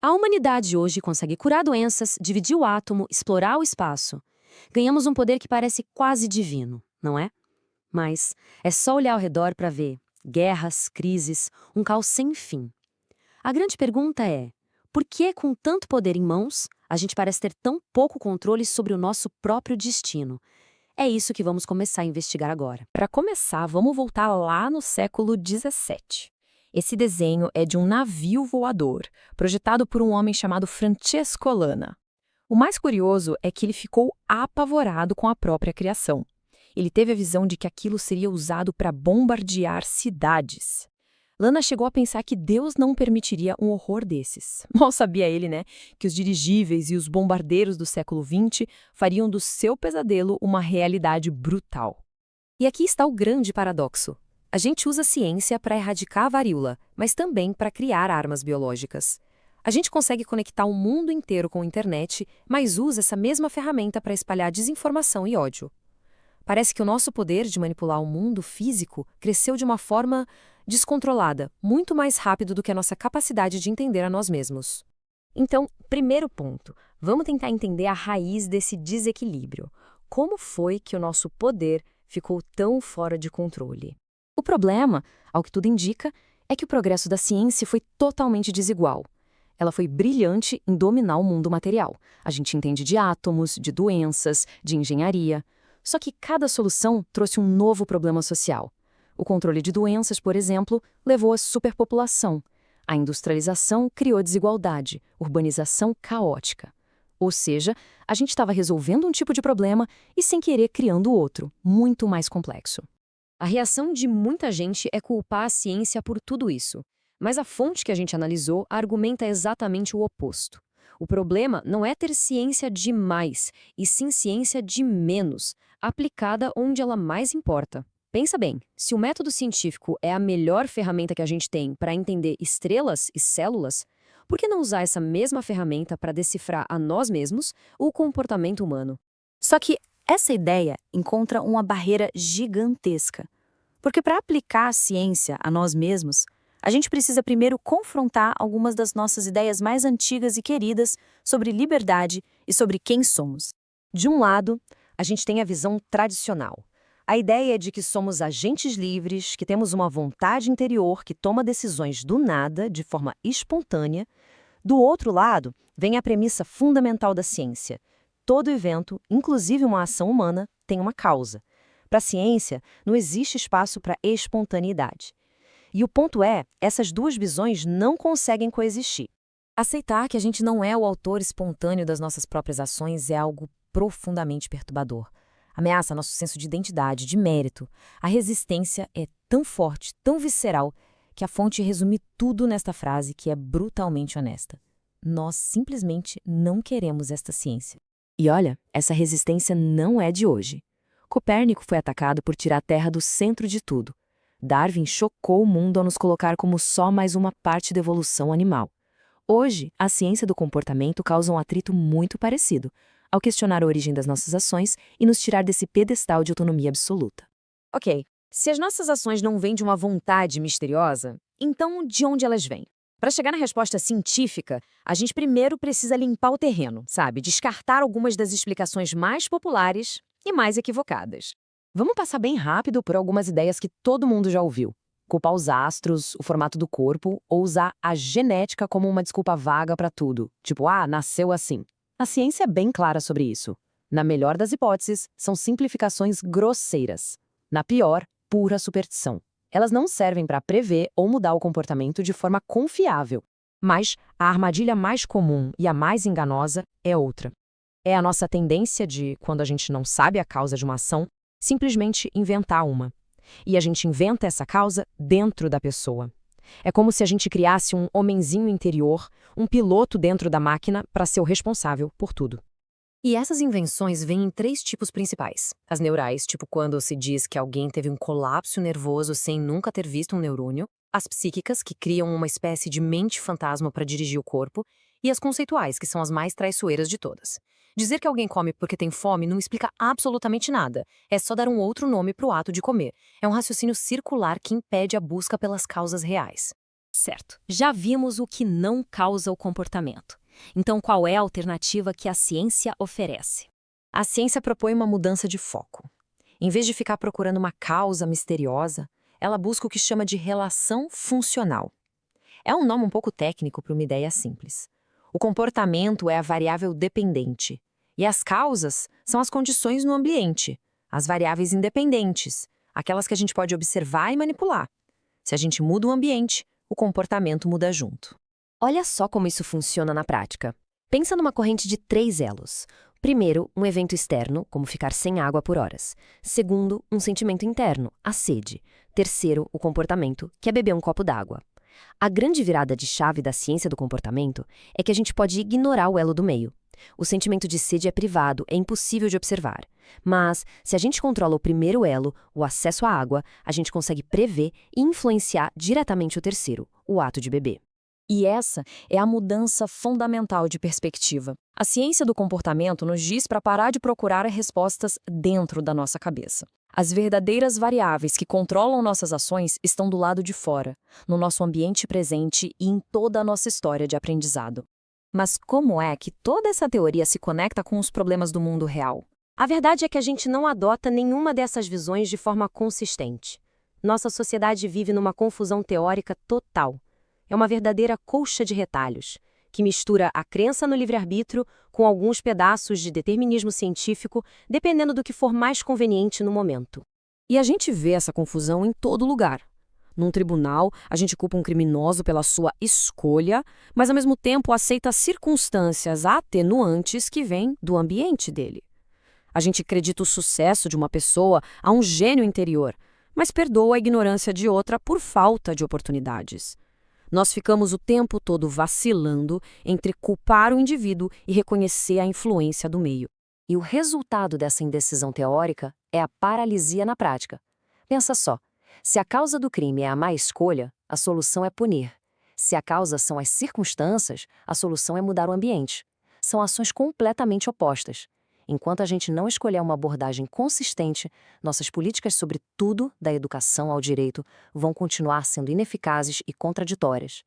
A humanidade hoje consegue curar doenças, dividir o átomo, explorar o espaço. Ganhamos um poder que parece quase divino, não é? Mas é só olhar ao redor para ver guerras, crises, um caos sem fim. A grande pergunta é: por que, com tanto poder em mãos, a gente parece ter tão pouco controle sobre o nosso próprio destino? É isso que vamos começar a investigar agora. Para começar, vamos voltar lá no século XVII. Esse desenho é de um navio voador, projetado por um homem chamado Francesco Lana. O mais curioso é que ele ficou apavorado com a própria criação. Ele teve a visão de que aquilo seria usado para bombardear cidades. Lana chegou a pensar que Deus não permitiria um horror desses. Mal sabia ele, né, que os dirigíveis e os bombardeiros do século XX fariam do seu pesadelo uma realidade brutal. E aqui está o grande paradoxo. A gente usa a ciência para erradicar a varíola, mas também para criar armas biológicas. A gente consegue conectar o mundo inteiro com a internet, mas usa essa mesma ferramenta para espalhar desinformação e ódio. Parece que o nosso poder de manipular o mundo físico cresceu de uma forma descontrolada, muito mais rápido do que a nossa capacidade de entender a nós mesmos. Então, primeiro ponto, vamos tentar entender a raiz desse desequilíbrio. Como foi que o nosso poder ficou tão fora de controle? O problema, ao que tudo indica, é que o progresso da ciência foi totalmente desigual. Ela foi brilhante em dominar o mundo material. A gente entende de átomos, de doenças, de engenharia. Só que cada solução trouxe um novo problema social. O controle de doenças, por exemplo, levou à superpopulação. A industrialização criou desigualdade, urbanização caótica. Ou seja, a gente estava resolvendo um tipo de problema e, sem querer, criando outro, muito mais complexo. A reação de muita gente é culpar a ciência por tudo isso. Mas a fonte que a gente analisou argumenta exatamente o oposto. O problema não é ter ciência demais, e sim ciência de menos, aplicada onde ela mais importa. Pensa bem, se o método científico é a melhor ferramenta que a gente tem para entender estrelas e células, por que não usar essa mesma ferramenta para decifrar a nós mesmos o comportamento humano? Só que essa ideia encontra uma barreira gigantesca. Porque para aplicar a ciência a nós mesmos, a gente precisa primeiro confrontar algumas das nossas ideias mais antigas e queridas sobre liberdade e sobre quem somos. De um lado, a gente tem a visão tradicional. A ideia é de que somos agentes livres, que temos uma vontade interior que toma decisões do nada, de forma espontânea. Do outro lado, vem a premissa fundamental da ciência. Todo evento, inclusive uma ação humana, tem uma causa. Para a ciência, não existe espaço para espontaneidade. E o ponto é, essas duas visões não conseguem coexistir. Aceitar que a gente não é o autor espontâneo das nossas próprias ações é algo profundamente perturbador. Ameaça nosso senso de identidade, de mérito. A resistência é tão forte, tão visceral, que a fonte resume tudo nesta frase que é brutalmente honesta. Nós simplesmente não queremos esta ciência. E olha, essa resistência não é de hoje. Copérnico foi atacado por tirar a Terra do centro de tudo. Darwin chocou o mundo ao nos colocar como só mais uma parte da evolução animal. Hoje, a ciência do comportamento causa um atrito muito parecido, ao questionar a origem das nossas ações e nos tirar desse pedestal de autonomia absoluta. Ok, se as nossas ações não vêm de uma vontade misteriosa, então de onde elas vêm? Para chegar na resposta científica, a gente primeiro precisa limpar o terreno, sabe? Descartar algumas das explicações mais populares e mais equivocadas. Vamos passar bem rápido por algumas ideias que todo mundo já ouviu. Culpar os astros, o formato do corpo, ou usar a genética como uma desculpa vaga para tudo. Tipo, nasceu assim. A ciência é bem clara sobre isso. Na melhor das hipóteses, são simplificações grosseiras. Na pior, pura superstição. Elas não servem para prever ou mudar o comportamento de forma confiável. Mas a armadilha mais comum e a mais enganosa é outra. É a nossa tendência de, quando a gente não sabe a causa de uma ação, simplesmente inventar uma. E a gente inventa essa causa dentro da pessoa. É como se a gente criasse um homenzinho interior, um piloto dentro da máquina para ser o responsável por tudo. E essas invenções vêm em 3 tipos principais. As neurais, tipo quando se diz que alguém teve um colapso nervoso sem nunca ter visto um neurônio. As psíquicas, que criam uma espécie de mente fantasma para dirigir o corpo. E as conceituais, que são as mais traiçoeiras de todas. Dizer que alguém come porque tem fome não explica absolutamente nada. É só dar um outro nome para o ato de comer. É um raciocínio circular que impede a busca pelas causas reais. Certo. Já vimos o que não causa o comportamento. Então, qual é a alternativa que a ciência oferece? A ciência propõe uma mudança de foco. Em vez de ficar procurando uma causa misteriosa, ela busca o que chama de relação funcional. É um nome um pouco técnico para uma ideia simples. O comportamento é a variável dependente, e as causas são as condições no ambiente, as variáveis independentes, aquelas que a gente pode observar e manipular. Se a gente muda o ambiente, o comportamento muda junto. Olha só como isso funciona na prática. Pensa numa corrente de 3 elos. Primeiro, um evento externo, como ficar sem água por horas. Segundo, um sentimento interno, a sede. Terceiro, o comportamento, que é beber um copo d'água. A grande virada de chave da ciência do comportamento é que a gente pode ignorar o elo do meio. O sentimento de sede é privado, é impossível de observar. Mas, se a gente controla o primeiro elo, o acesso à água, a gente consegue prever e influenciar diretamente o terceiro, o ato de beber. E essa é a mudança fundamental de perspectiva. A ciência do comportamento nos diz para parar de procurar respostas dentro da nossa cabeça. As verdadeiras variáveis que controlam nossas ações estão do lado de fora, no nosso ambiente presente e em toda a nossa história de aprendizado. Mas como é que toda essa teoria se conecta com os problemas do mundo real? A verdade é que a gente não adota nenhuma dessas visões de forma consistente. Nossa sociedade vive numa confusão teórica total. É uma verdadeira colcha de retalhos, que mistura a crença no livre-arbítrio com alguns pedaços de determinismo científico, dependendo do que for mais conveniente no momento. E a gente vê essa confusão em todo lugar. Num tribunal, a gente culpa um criminoso pela sua escolha, mas ao mesmo tempo aceita circunstâncias atenuantes que vêm do ambiente dele. A gente acredita o sucesso de uma pessoa a um gênio interior, mas perdoa a ignorância de outra por falta de oportunidades. Nós ficamos o tempo todo vacilando entre culpar o indivíduo e reconhecer a influência do meio. E o resultado dessa indecisão teórica é a paralisia na prática. Pensa só, se a causa do crime é a má escolha, a solução é punir. Se a causa são as circunstâncias, a solução é mudar o ambiente. São ações completamente opostas. Enquanto a gente não escolher uma abordagem consistente, nossas políticas sobre tudo, da educação ao direito, vão continuar sendo ineficazes e contraditórias.